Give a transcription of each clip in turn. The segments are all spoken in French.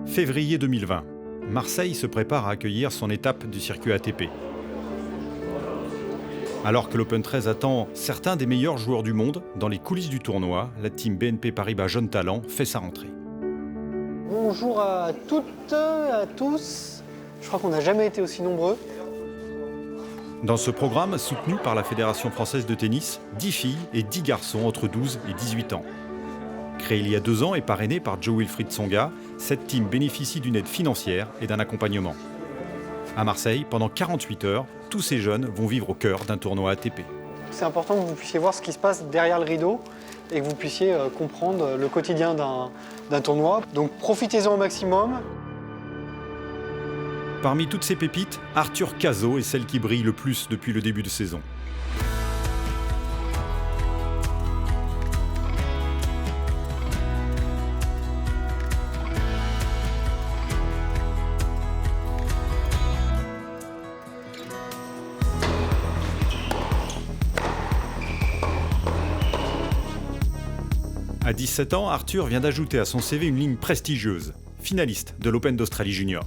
Février 2020. Marseille se prépare à accueillir son étape du circuit ATP. Alors que l'Open 13 attend certains des meilleurs joueurs du monde, dans les coulisses du tournoi, la team BNP Paribas Jeunes Talents fait sa rentrée. Bonjour à toutes, à tous. Je crois qu'on n'a jamais été aussi nombreux. Dans ce programme, soutenu par la Fédération française de tennis, 10 filles et 10 garçons entre 12 et 18 ans. Créée il y a 2 ans et parrainée par Jo-Wilfried Tsonga, cette team bénéficie d'une aide financière et d'un accompagnement. À Marseille, pendant 48 heures, tous ces jeunes vont vivre au cœur d'un tournoi ATP. C'est important que vous puissiez voir ce qui se passe derrière le rideau et que vous puissiez comprendre le quotidien d'un tournoi. Donc profitez-en au maximum. Parmi toutes ces pépites, Arthur Cazaux est celle qui brille le plus depuis le début de saison. À 17 ans, Arthur vient d'ajouter à son CV une ligne prestigieuse, finaliste de l'Open d'Australie Junior.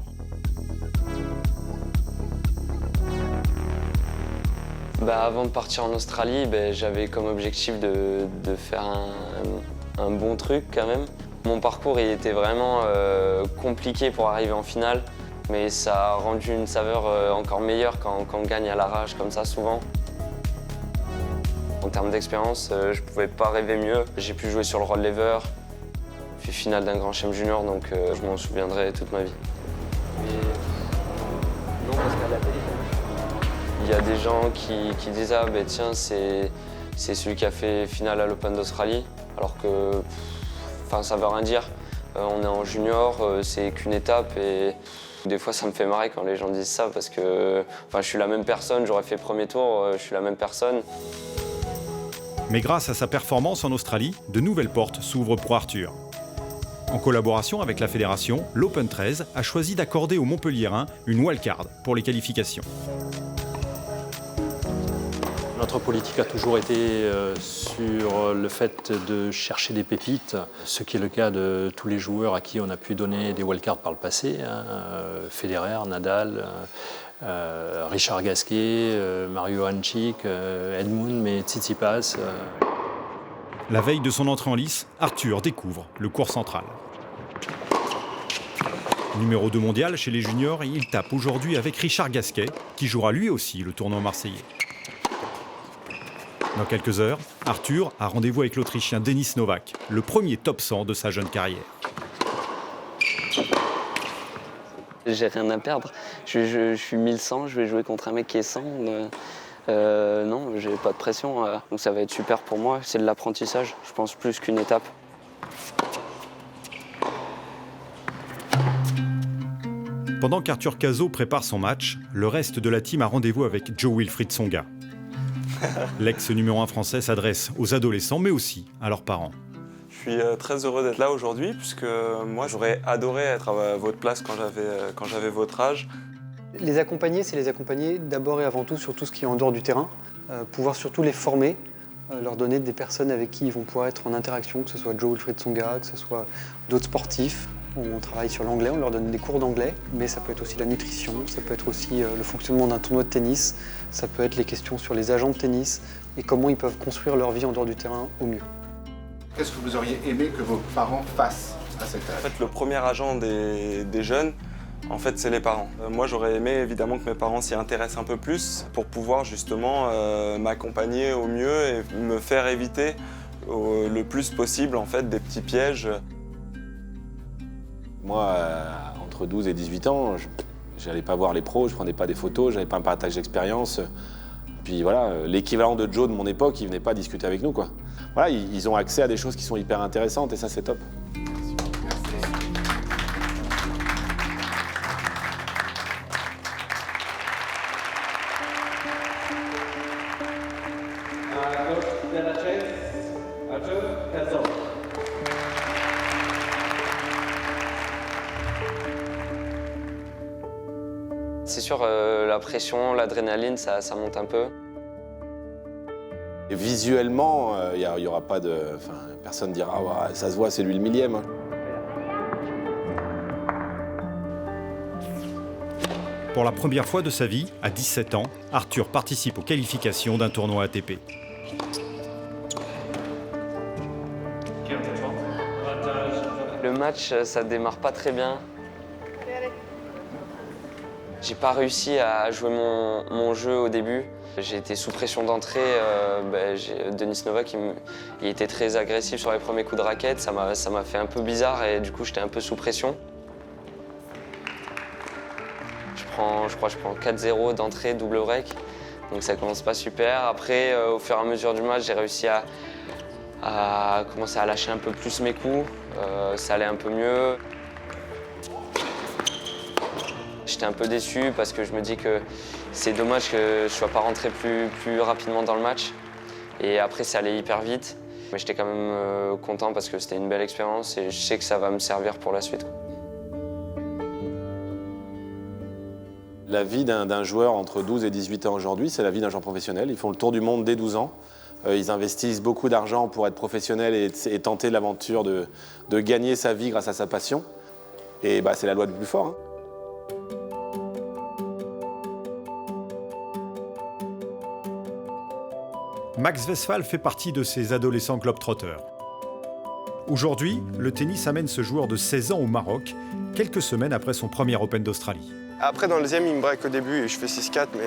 Avant de partir en Australie, j'avais comme objectif de faire un bon truc quand même. Mon parcours il était vraiment compliqué pour arriver en finale, mais ça a rendu une saveur encore meilleure quand on gagne à l'arrache comme ça souvent. En termes d'expérience, je ne pouvais pas rêver mieux. J'ai pu jouer sur le Rod Laver, puis finale d'un Grand Chelem Junior, donc je m'en souviendrai toute ma vie. Non, parce qu'à la télé. Il y a des gens qui disent « Ah tiens, c'est celui qui a fait finale à l'Open d'Australie », alors que ça ne veut rien dire. On est en junior, c'est qu'une étape et des fois ça me fait marrer quand les gens disent ça parce que je suis la même personne, j'aurais fait premier tour, je suis la même personne. Mais grâce à sa performance en Australie, de nouvelles portes s'ouvrent pour Arthur. En collaboration avec la fédération, l'Open 13 a choisi d'accorder aux Montpelliérains une wildcard pour les qualifications. Notre politique a toujours été sur le fait de chercher des pépites, ce qui est le cas de tous les joueurs à qui on a pu donner des wildcards par le passé, Federer, Nadal, Richard Gasquet, Mario Hancik, Edmund, mais Tsitsipas. La veille de son entrée en lice, Arthur découvre le court central. Numéro 2 mondial chez les juniors, il tape aujourd'hui avec Richard Gasquet, qui jouera lui aussi le tournoi marseillais. Dans quelques heures, Arthur a rendez-vous avec l'Autrichien Denis Novak, le premier top 100 de sa jeune carrière. J'ai rien à perdre. Je suis 1100, je vais jouer contre un mec qui est 100. Non, j'ai pas de pression. Donc ça va être super pour moi. C'est de l'apprentissage, je pense, plus qu'une étape. Pendant qu'Arthur Cazaux prépare son match, le reste de la team a rendez-vous avec Jo-Wilfried Tsonga. L'ex numéro 1 français s'adresse aux adolescents, mais aussi à leurs parents. Je suis très heureux d'être là aujourd'hui, puisque moi, j'aurais adoré être à votre place quand j'avais votre âge. Les accompagner, c'est les accompagner d'abord et avant tout sur tout ce qui est en dehors du terrain, pouvoir surtout les former leur donner des personnes avec qui ils vont pouvoir être en interaction, que ce soit Jo-Wilfried Tsonga, que ce soit d'autres sportifs. On travaille sur l'anglais, on leur donne des cours d'anglais, mais ça peut être aussi la nutrition, ça peut être aussi le fonctionnement d'un tournoi de tennis, ça peut être les questions sur les agents de tennis et comment ils peuvent construire leur vie en dehors du terrain au mieux. Qu'est-ce que vous auriez aimé que vos parents fassent à cet âge? En fait, le premier agent des jeunes, en fait, c'est les parents. Moi, j'aurais aimé évidemment que mes parents s'y intéressent un peu plus pour pouvoir justement m'accompagner au mieux et me faire éviter le plus possible en fait, des petits pièges. Moi, entre 12 et 18 ans, j'allais pas voir les pros, je prenais pas des photos, j'avais pas un partage d'expérience. Puis voilà, l'équivalent de Joe de mon époque, il venait pas discuter avec nous, quoi. Voilà, ils ont accès à des choses qui sont hyper intéressantes et ça, c'est top. C'est sûr, la pression, l'adrénaline, ça monte un peu. Et visuellement, il y aura pas de... Enfin, personne dira « Ah ouais, ça se voit, c'est lui le millième hein. ». Pour la première fois de sa vie, à 17 ans, Arthur participe aux qualifications d'un tournoi ATP. Le match, ça démarre pas très bien. J'ai pas réussi à jouer mon jeu au début. J'ai été sous pression d'entrée. Denis Novak, il était très agressif sur les premiers coups de raquette. Ça m'a fait un peu bizarre et du coup, j'étais un peu sous pression. Je crois que je prends 4-0 d'entrée, double break. Donc ça commence pas super. Après, au fur et à mesure du match, j'ai réussi à commencer à lâcher un peu plus mes coups. Ça allait un peu mieux. J'étais un peu déçu parce que je me dis que c'est dommage que je ne sois pas rentré plus rapidement dans le match. Et après, ça allait hyper vite. Mais j'étais quand même content parce que c'était une belle expérience et je sais que ça va me servir pour la suite. La vie d'un joueur entre 12 et 18 ans aujourd'hui, c'est la vie d'un joueur professionnel. Ils font le tour du monde dès 12 ans. Ils investissent beaucoup d'argent pour être professionnels et tenter l'aventure de gagner sa vie grâce à sa passion. Et c'est la loi du plus fort. Hein. Max Westphal fait partie de ces adolescents globetrotters. Aujourd'hui, le tennis amène ce joueur de 16 ans au Maroc, quelques semaines après son premier Open d'Australie. Après, dans le deuxième, il me break au début et je fais 6-4, mais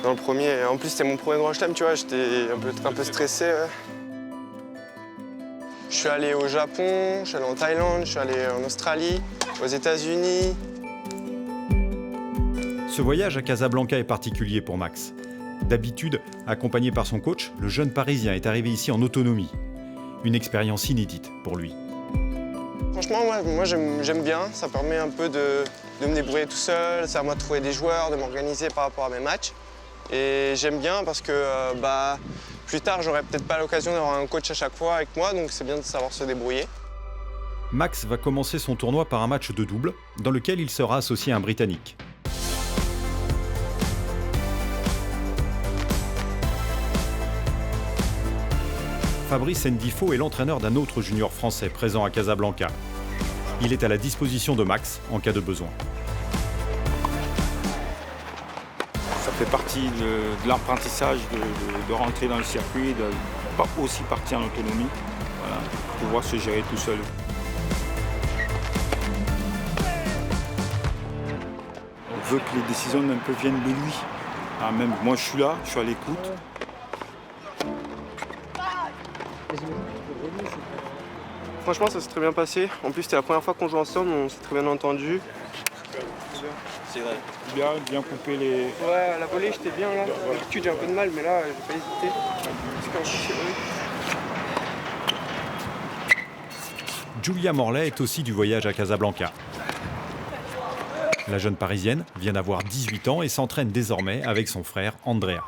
dans le premier, en plus, c'était mon premier grand chelem, tu vois, j'étais un peu stressé. Ouais. Je suis allé au Japon, je suis allé en Thaïlande, je suis allé en Australie, aux États-Unis. Ce voyage à Casablanca est particulier pour Max. D'habitude, accompagné par son coach, le jeune Parisien est arrivé ici en autonomie. Une expérience inédite pour lui. Franchement, moi j'aime bien, ça permet un peu de me débrouiller tout seul, ça permet de trouver des joueurs, de m'organiser par rapport à mes matchs. Et j'aime bien parce que plus tard, j'aurai peut-être pas l'occasion d'avoir un coach à chaque fois avec moi, donc c'est bien de savoir se débrouiller. Max va commencer son tournoi par un match de double, dans lequel il sera associé à un Britannique. Fabrice Ndifo est l'entraîneur d'un autre junior français présent à Casablanca. Il est à la disposition de Max en cas de besoin. Ça fait partie de l'apprentissage de rentrer dans le circuit, de pas aussi partir en autonomie, voilà, pour pouvoir se gérer tout seul. On veut que les décisions un peu viennent de lui. Même moi je suis là, je suis à l'écoute. Franchement, ça s'est très bien passé. En plus, c'était la première fois qu'on joue ensemble, on s'est très bien entendu. C'est vrai. Bien couper les... Ouais, à la volée, j'étais bien là. D'habitude, j'ai un peu de mal, mais là, j'ai pas hésité. Parce qu'en plus, c'est vrai. Julia Morley est aussi du voyage à Casablanca. La jeune Parisienne vient d'avoir 18 ans et s'entraîne désormais avec son frère Andrea.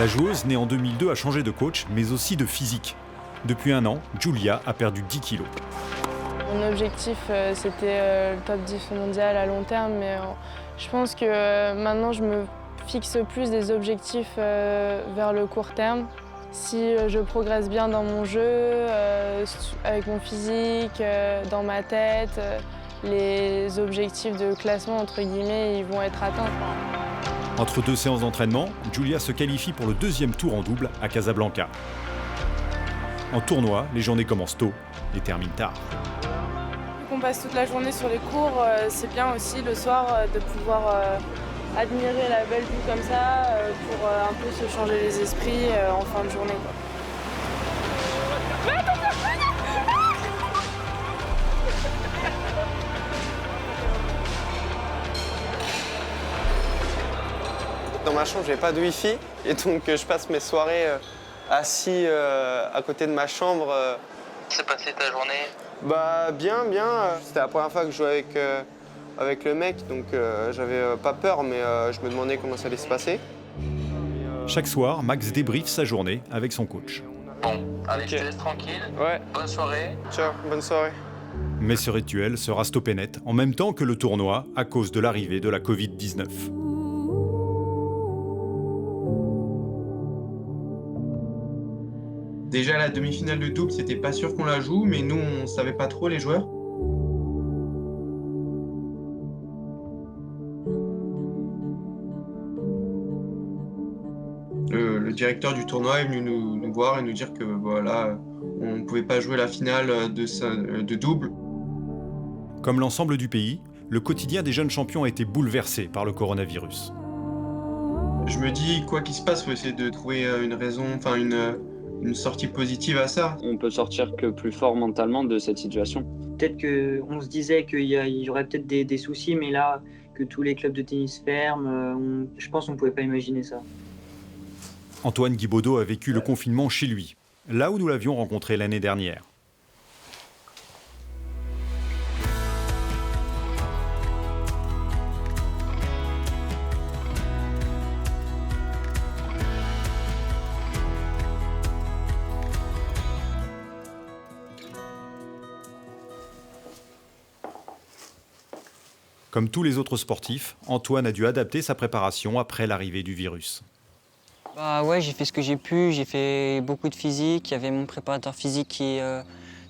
La joueuse, née en 2002, a changé de coach, mais aussi de physique. Depuis un an, Giulia a perdu 10 kilos. Mon objectif, c'était le top 10 mondial à long terme, mais je pense que maintenant, je me fixe plus des objectifs vers le court terme. Si je progresse bien dans mon jeu, avec mon physique, dans ma tête, les objectifs de classement, entre guillemets, ils vont être atteints. Entre 2 séances d'entraînement, Giulia se qualifie pour le 2e tour en double à Casablanca. En tournoi, les journées commencent tôt et terminent tard. Vu qu'on passe toute la journée sur les cours, c'est bien aussi le soir de pouvoir admirer la belle vue comme ça pour un peu se changer les esprits en fin de journée, quoi. Dans ma chambre, j'ai pas de wifi et donc je passe mes soirées assis à côté de ma chambre. C'est passé ta journée? Bah bien. C'était la première fois que je jouais avec le mec, donc j'avais pas peur, mais je me demandais comment ça allait se passer. Chaque soir, Max débriefe sa journée avec son coach. Bon, allez, je te laisse tranquille. Ouais. Bonne soirée. Ciao, bonne soirée. Mais ce rituel sera stoppé net en même temps que le tournoi à cause de l'arrivée de la Covid-19. Déjà, la demi-finale de double, c'était pas sûr qu'on la joue, mais nous, on savait pas trop, les joueurs. Le directeur du tournoi est venu nous voir et nous dire que voilà, on ne pouvait pas jouer la finale de double. Comme l'ensemble du pays, le quotidien des jeunes champions a été bouleversé par le coronavirus. Je me dis, quoi qu'il se passe, il faut essayer de trouver une raison, enfin une sortie positive à ça. On peut sortir que plus fort mentalement de cette situation. Peut-être qu'on se disait qu'il y aurait peut-être des soucis, mais là, que tous les clubs de tennis ferment, je pense qu'on ne pouvait pas imaginer ça. Antoine Guibaudot a vécu le confinement chez lui, là où nous l'avions rencontré l'année dernière. Comme tous les autres sportifs, Antoine a dû adapter sa préparation après l'arrivée du virus. Bah ouais, j'ai fait ce que j'ai pu, j'ai fait beaucoup de physique. Il y avait mon préparateur physique qui,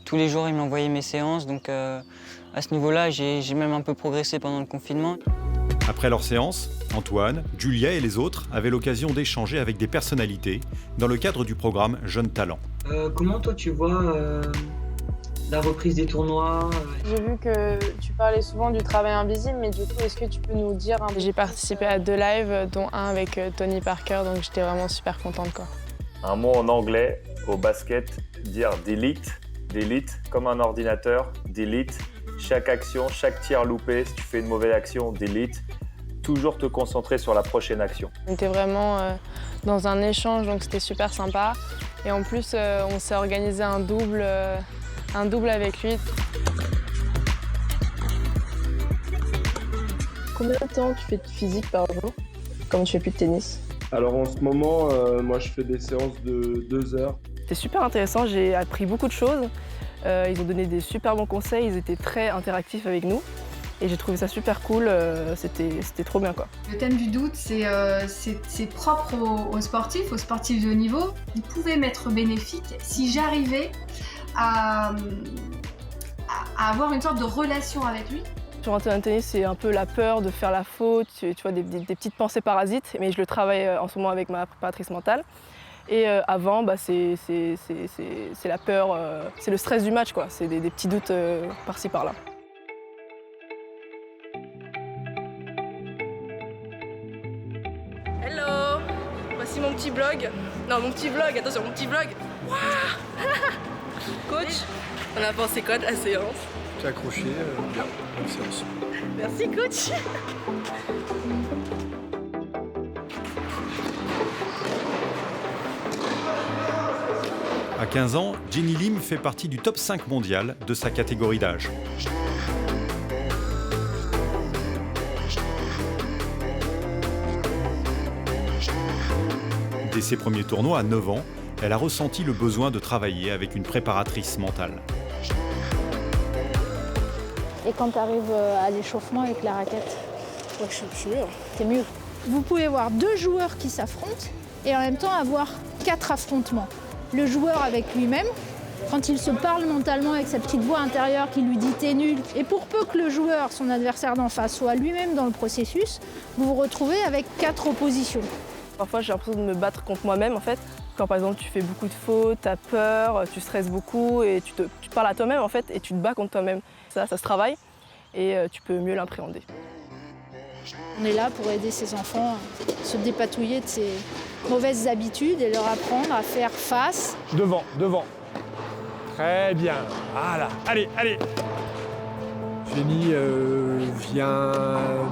tous les jours, il m'envoyait mes séances. Donc à ce niveau-là, j'ai même un peu progressé pendant le confinement. Après leur séance, Antoine, Giulia et les autres avaient l'occasion d'échanger avec des personnalités dans le cadre du programme Jeunes Talents. Comment toi tu vois la reprise des tournois? J'ai vu que tu parlais souvent du travail invisible, mais du coup, est-ce que tu peux nous dire J'ai participé à 2 lives, dont un avec Tony Parker, donc j'étais vraiment super contente, quoi. Un mot en anglais, au basket, dire delete. Delete, comme un ordinateur, delete. Chaque action, chaque tir loupé, si tu fais une mauvaise action, delete. Toujours te concentrer sur la prochaine action. On était vraiment dans un échange, donc c'était super sympa. Et en plus, on s'est organisé un double avec lui. Combien de temps tu fais de physique par jour, comme tu fais plus de tennis? Alors en ce moment, moi je fais des séances de 2 heures. C'était super intéressant, j'ai appris beaucoup de choses. Ils ont donné des super bons conseils, ils étaient très interactifs avec nous. Et j'ai trouvé ça super cool, c'était trop bien, quoi. Le thème du doute, c'est propre aux sportifs de haut niveau. Il pouvait m'être bénéfique si j'arrivais à avoir une sorte de relation avec lui. Sur un terrain de tennis, c'est un peu la peur de faire la faute, tu vois, des petites pensées parasites, mais je le travaille en ce moment avec ma préparatrice mentale. Et avant, c'est la peur, c'est le stress du match, quoi. C'est des petits doutes par-ci par-là. Hello, voici mon petit blog. Non, mon petit vlog, attention, mon petit vlog. Wow. Coach, on a pensé quoi de la séance? J'ai accroché, bien, bonne séance. Merci coach. À 15 ans, Jenny Lim fait partie du top 5 mondial de sa catégorie d'âge. Dès ses premiers tournois à 9 ans, elle a ressenti le besoin de travailler avec une préparatrice mentale. Et quand tu arrives à l'échauffement avec la raquette? Ouais, je suis mieux. C'est mieux. Vous pouvez voir 2 joueurs qui s'affrontent et en même temps avoir 4 affrontements. Le joueur avec lui-même, quand il se parle mentalement avec sa petite voix intérieure qui lui dit « t'es nul ». Et pour peu que le joueur, son adversaire d'en face, soit lui-même dans le processus, vous vous retrouvez avec 4 oppositions. Parfois, j'ai l'impression de me battre contre moi-même, en fait. Quand, par exemple, tu fais beaucoup de fautes, tu as peur, tu stresses beaucoup et tu te parles à toi-même, en fait, et tu te bats contre toi-même. Ça se travaille et tu peux mieux l'appréhender. On est là pour aider ces enfants à se dépatouiller de ces mauvaises habitudes et leur apprendre à faire face. Devant, devant. Très bien. Voilà. Allez, allez. Jenny vient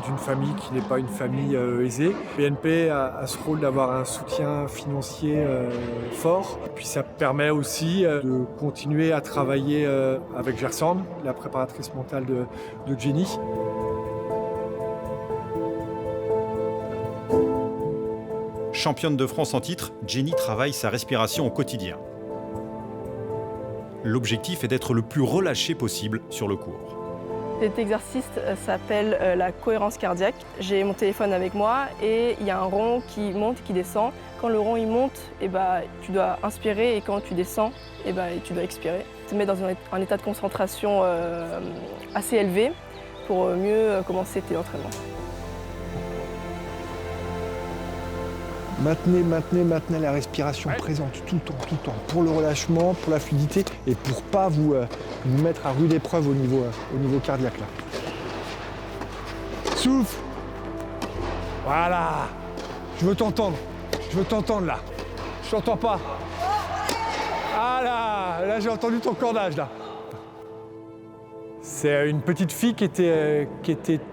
d'une famille qui n'est pas une famille aisée. BNP a ce rôle d'avoir un soutien financier fort. Puis ça permet aussi de continuer à travailler avec Gersande, la préparatrice mentale de Jenny. Championne de France en titre, Jenny travaille sa respiration au quotidien. L'objectif est d'être le plus relâché possible sur le court. Cet exercice s'appelle la cohérence cardiaque. J'ai mon téléphone avec moi et il y a un rond qui monte, qui descend. Quand le rond il monte, tu dois inspirer et quand tu descends, tu dois expirer. Tu te mets dans un état de concentration assez élevé pour mieux commencer tes entraînements. Maintenez la respiration présente tout le temps, pour le relâchement, pour la fluidité et pour pas vous mettre à rude épreuve au niveau cardiaque là. Souffle. Voilà. Je veux t'entendre là. Je t'entends pas. Ah là j'ai entendu ton cordage là. C'est une petite fille qui était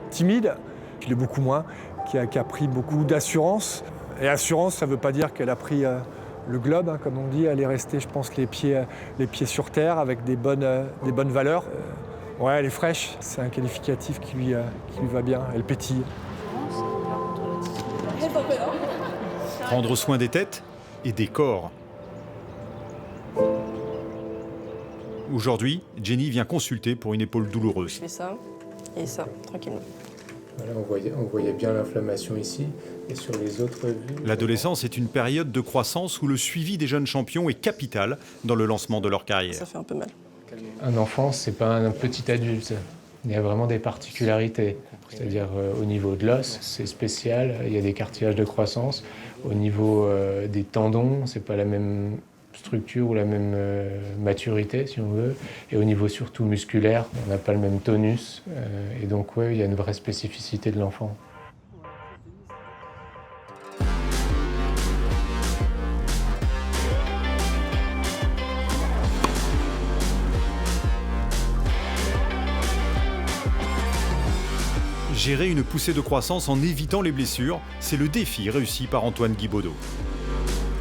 timide, qui l'est beaucoup moins, qui a pris beaucoup d'assurance. Et assurance, ça ne veut pas dire qu'elle a pris le globe, hein, comme on dit. Elle est restée, je pense, les pieds sur terre, avec des bonnes valeurs. Ouais, elle est fraîche. C'est un qualificatif qui lui va bien. Elle pétille. Prendre soin des têtes et des corps. Aujourd'hui, Jenny vient consulter pour une épaule douloureuse. Je fais ça et ça, tranquillement. Voilà, on voyait bien l'inflammation ici et sur les autres vues. L'adolescence est une période de croissance où le suivi des jeunes champions est capital dans le lancement de leur carrière. Ça fait un peu mal. Un enfant, c'est pas un petit adulte. Il y a vraiment des particularités. C'est-à-dire au niveau de l'os, c'est spécial, il y a des cartilages de croissance. Au niveau des tendons, c'est pas la même structure ou la même maturité, si on veut. Et au niveau surtout musculaire, on n'a pas le même tonus. Et donc, ouais, il y a une vraie spécificité de l'enfant. Gérer une poussée de croissance en évitant les blessures, c'est le défi réussi par Antoine Guibaudot.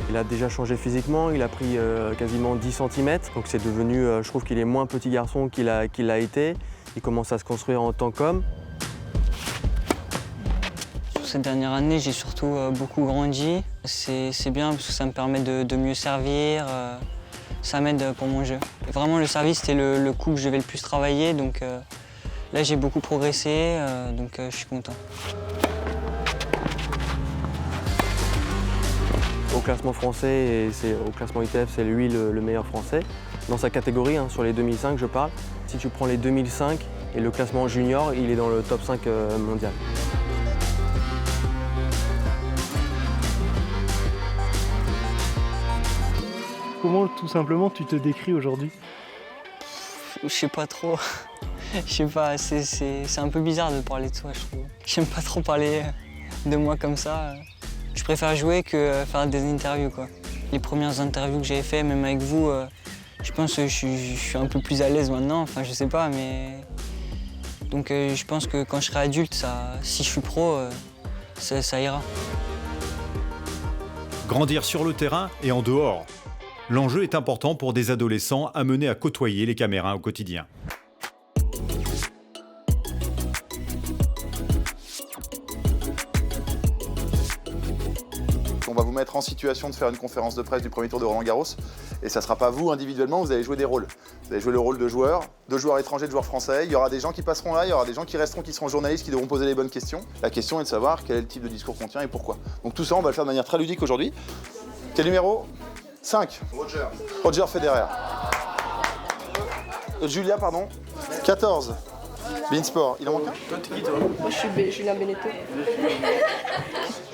Il a déjà changé physiquement, il a pris quasiment 10 cm, donc c'est devenu, je trouve qu'il est moins petit garçon qu'il a été. Il commence à se construire en tant qu'homme. Sur cette dernière année, j'ai surtout beaucoup grandi. C'est bien parce que ça me permet de mieux servir, ça m'aide pour mon jeu. Et vraiment, le service, c'était le coup que je vais le plus travailler, donc là, j'ai beaucoup progressé, donc je suis content. Au classement français et au classement ITF, c'est lui le meilleur français. Dans sa catégorie, hein, sur les 2005, je parle. Si tu prends les 2005 et le classement junior, il est dans le top 5 mondial. Comment, tout simplement, tu te décris aujourd'hui? Je sais pas trop. Je sais pas, c'est un peu bizarre de parler de soi, je trouve. J'aime pas trop parler de moi comme ça. Je préfère jouer que faire des interviews, quoi. Les premières interviews que j'avais fait, même avec vous, je pense que je suis un peu plus à l'aise maintenant, enfin je sais pas, mais... Donc je pense que quand je serai adulte, si je suis pro, ça ira. Grandir sur le terrain et en dehors. L'enjeu est important pour des adolescents amenés à côtoyer les caméras au quotidien. Ton va vous mettre en situation de faire une conférence de presse du premier tour de Roland-Garros. Et ça ne sera pas vous individuellement, vous allez jouer des rôles. Vous allez jouer le rôle de joueurs étrangers, de joueurs français. Il y aura des gens qui passeront là, il y aura des gens qui resteront, qui seront journalistes, qui devront poser les bonnes questions. La question est de savoir quel est le type de discours qu'on tient et pourquoi. Donc tout ça, on va le faire de manière très ludique aujourd'hui. Quel numéro ? 5. Roger Federer. Julia, pardon. 14. Beansport. Il en manque un ? Toi, t'es qui, toi ? Moi, je suis Julien Beneteau.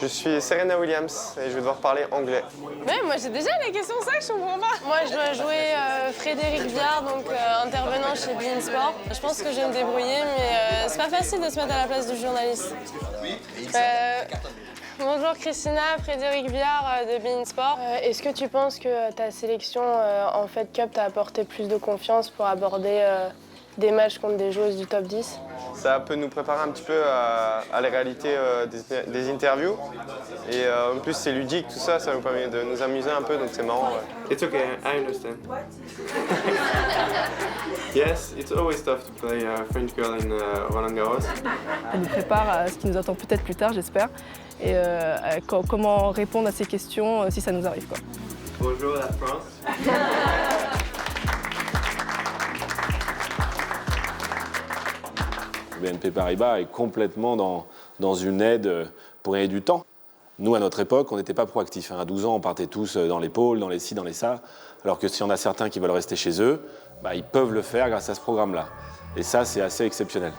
Je suis Serena Williams et je vais devoir parler anglais. Mais moi j'ai déjà les questions, ça je comprends pas. Moi je dois jouer Frédéric Viard, donc intervenant chez beIN Sport. Je pense que je vais me débrouiller, mais c'est pas facile de se mettre à la place du journaliste. Bonjour Christina, Frédéric Viard de beIN Sport. Est-ce que tu penses que ta sélection en Fed Cup t'a apporté plus de confiance pour aborder des matchs contre des joueuses du top 10 ? Ça peut nous préparer un petit peu à la réalité des interviews. Et en plus, c'est ludique, tout ça, ça nous permet de nous amuser un peu, donc c'est marrant. Ouais. It's okay, I understand. Yes, it's always tough to play a French girl in Roland Garros. Ça nous prépare à ce qui nous attend peut-être plus tard, j'espère. Et comment répondre à ces questions si ça nous arrive, quoi. Bonjour la France. BNP Paribas est complètement dans une aide pour gagner du temps. Nous, à notre époque, on n'était pas proactifs. À 12 ans, on partait tous dans les pôles, dans les ci, dans les ça. Alors que s'il y en a certains qui veulent rester chez eux, ils peuvent le faire grâce à ce programme-là. Et ça, c'est assez exceptionnel.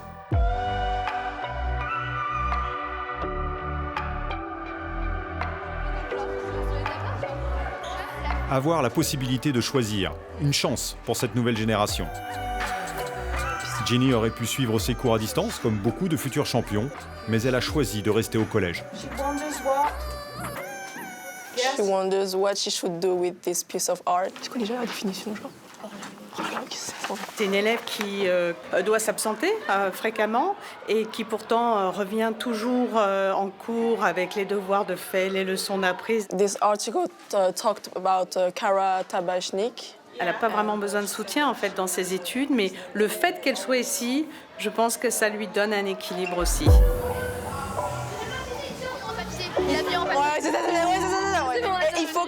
Avoir la possibilité de choisir, une chance pour cette nouvelle génération. Jenny aurait pu suivre ses cours à distance, comme beaucoup de futurs champions, mais elle a choisi de rester au collège. She wonders what she should do with this piece of art. C'est quoi déjà la définition, genre ? C'est une élève qui doit s'absenter fréquemment et qui pourtant revient toujours en cours avec les devoirs de fait, les leçons apprises. This article talked about Kara Tabachnik. Elle n'a pas vraiment besoin de soutien en fait dans ses études, mais le fait qu'elle soit ici, je pense que ça lui donne un équilibre aussi. Il faut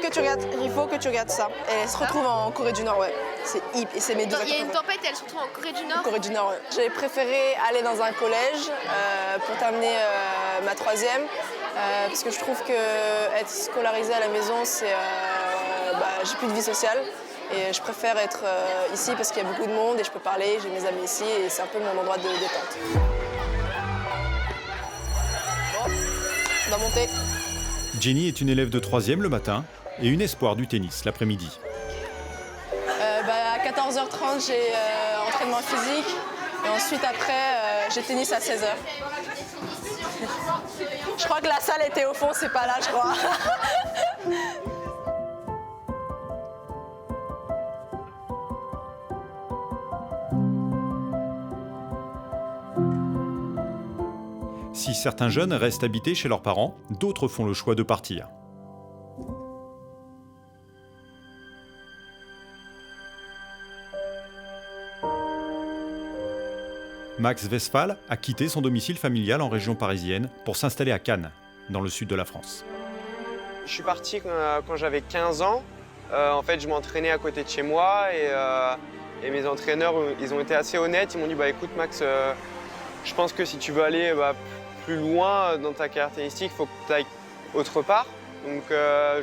que tu regardes ça. Elle se retrouve en Corée du Nord, ouais. C'est mes deux. Il y a une tempête et elle se retrouve en Corée du Nord. Corée du Nord, ouais. J'ai préféré aller dans un collège pour terminer ma 3e, parce que je trouve que être scolarisée à la maison, c'est j'ai plus de vie sociale. Et je préfère être ici parce qu'il y a beaucoup de monde et je peux parler, j'ai mes amis ici et c'est un peu mon endroit de détente. Bon, on va monter. Jenny est une élève de 3e le matin et une espoir du tennis l'après-midi. À 14h30, j'ai entraînement physique et ensuite après, j'ai tennis à 16h. Je crois que la salle était au fond, c'est pas là, je crois. Si certains jeunes restent habités chez leurs parents, d'autres font le choix de partir. Max Westphal a quitté son domicile familial en région parisienne pour s'installer à Cannes, dans le sud de la France. Je suis parti quand j'avais 15 ans. En fait, je m'entraînais à côté de chez moi et mes entraîneurs, ils ont été assez honnêtes. Ils m'ont dit écoute Max, je pense que si tu veux aller plus loin dans ta caractéristique, il faut que tu ailles autre part. Donc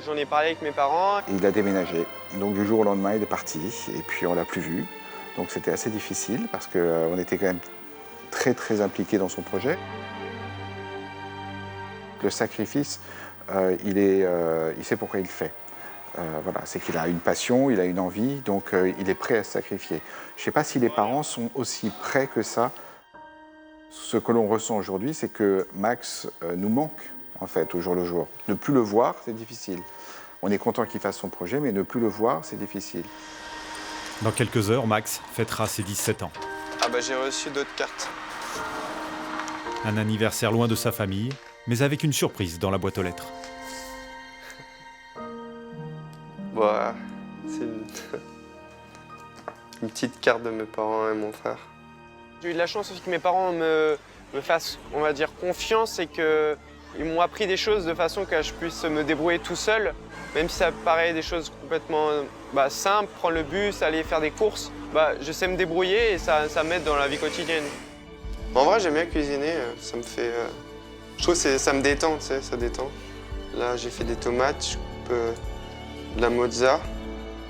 j'en ai parlé avec mes parents. Il a déménagé, donc du jour au lendemain il est parti et puis on l'a plus vu. Donc c'était assez difficile parce qu'on était quand même très impliqués dans son projet. Le sacrifice, il sait pourquoi il le fait. Voilà, c'est qu'il a une passion, il a une envie, donc il est prêt à se sacrifier. Je ne sais pas si les parents sont aussi prêts que ça. Ce que l'on ressent aujourd'hui, c'est que Max nous manque, en fait, au jour le jour. Ne plus le voir, c'est difficile. On est content qu'il fasse son projet, mais ne plus le voir, c'est difficile. Dans quelques heures, Max fêtera ses 17 ans. J'ai reçu d'autres cartes. Un anniversaire loin de sa famille, mais avec une surprise dans la boîte aux lettres. C'est une petite carte de mes parents et mon frère. J'ai eu de la chance aussi que mes parents me fassent, on va dire, confiance et que Ils m'ont appris des choses de façon que je puisse me débrouiller tout seul, même si ça paraît des choses complètement simples, prendre le bus, aller faire des courses. Je sais me débrouiller et ça m'aide dans la vie quotidienne. En vrai, j'aime bien cuisiner, ça me fait... je trouve que ça me détend, tu sais, ça détend. Là, j'ai fait des tomates, je coupe de la mozza.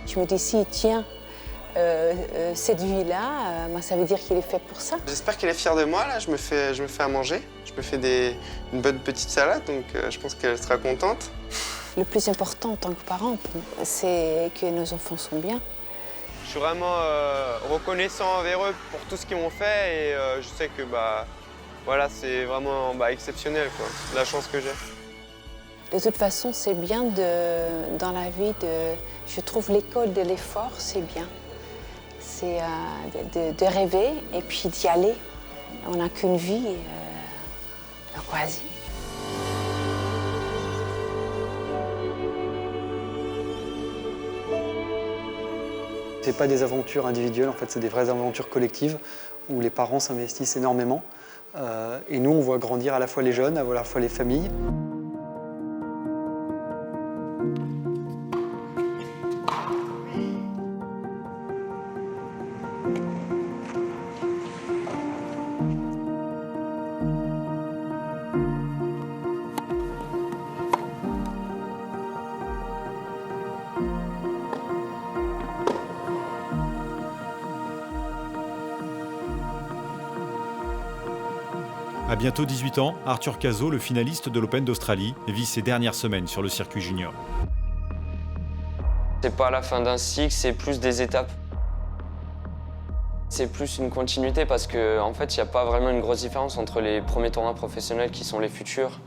Je me dis, si tiens, cette vie-là, ça veut dire qu'il est fait pour ça. J'espère qu'elle est fière de moi, là, je me fais à manger. Je me fais une bonne petite salade, donc je pense qu'elle sera contente. Le plus important en tant que parent, c'est que nos enfants sont bien. Je suis vraiment reconnaissant envers eux pour tout ce qu'ils m'ont fait et je sais que voilà, c'est vraiment exceptionnel, quoi, la chance que j'ai. De toute façon, c'est bien dans la vie je trouve l'école de l'effort, c'est bien. C'est de rêver et puis d'y aller. On n'a qu'une vie, donc vas-y. C'est pas des aventures individuelles, en fait, c'est des vraies aventures collectives où les parents s'investissent énormément. Et nous, on voit grandir à la fois les jeunes, à la fois les familles. À bientôt 18 ans, Arthur Cazaux, le finaliste de l'Open d'Australie, vit ses dernières semaines sur le circuit junior. C'est pas la fin d'un cycle, c'est plus des étapes. C'est plus une continuité parce qu'en fait, il n'y a pas vraiment une grosse différence entre les premiers tournois professionnels qui sont les futurs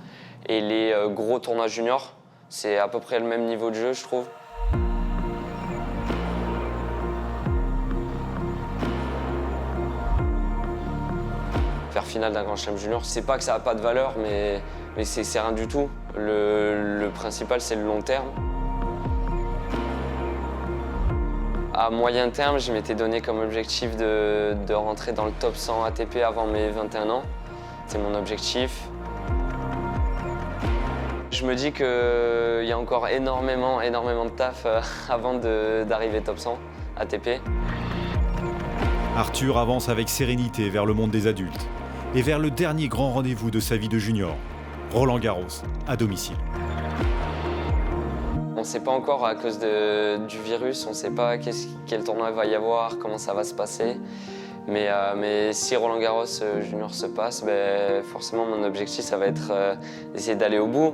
et les gros tournois juniors. C'est à peu près le même niveau de jeu, je trouve. Faire finale d'un Grand Chelem junior, c'est pas que ça n'a pas de valeur, mais c'est rien du tout. Le principal, c'est le long terme. À moyen terme, je m'étais donné comme objectif de rentrer dans le top 100 ATP avant mes 21 ans. C'est mon objectif. Je me dis qu'il y a encore énormément de taf avant d'arriver top 100 ATP. Arthur avance avec sérénité vers le monde des adultes et vers le dernier grand rendez-vous de sa vie de junior, Roland-Garros, à domicile. On ne sait pas encore à cause du virus, on ne sait pas quel tournoi il va y avoir, comment ça va se passer. Mais si Roland-Garros junior se passe, forcément mon objectif ça va être d'essayer d'aller au bout.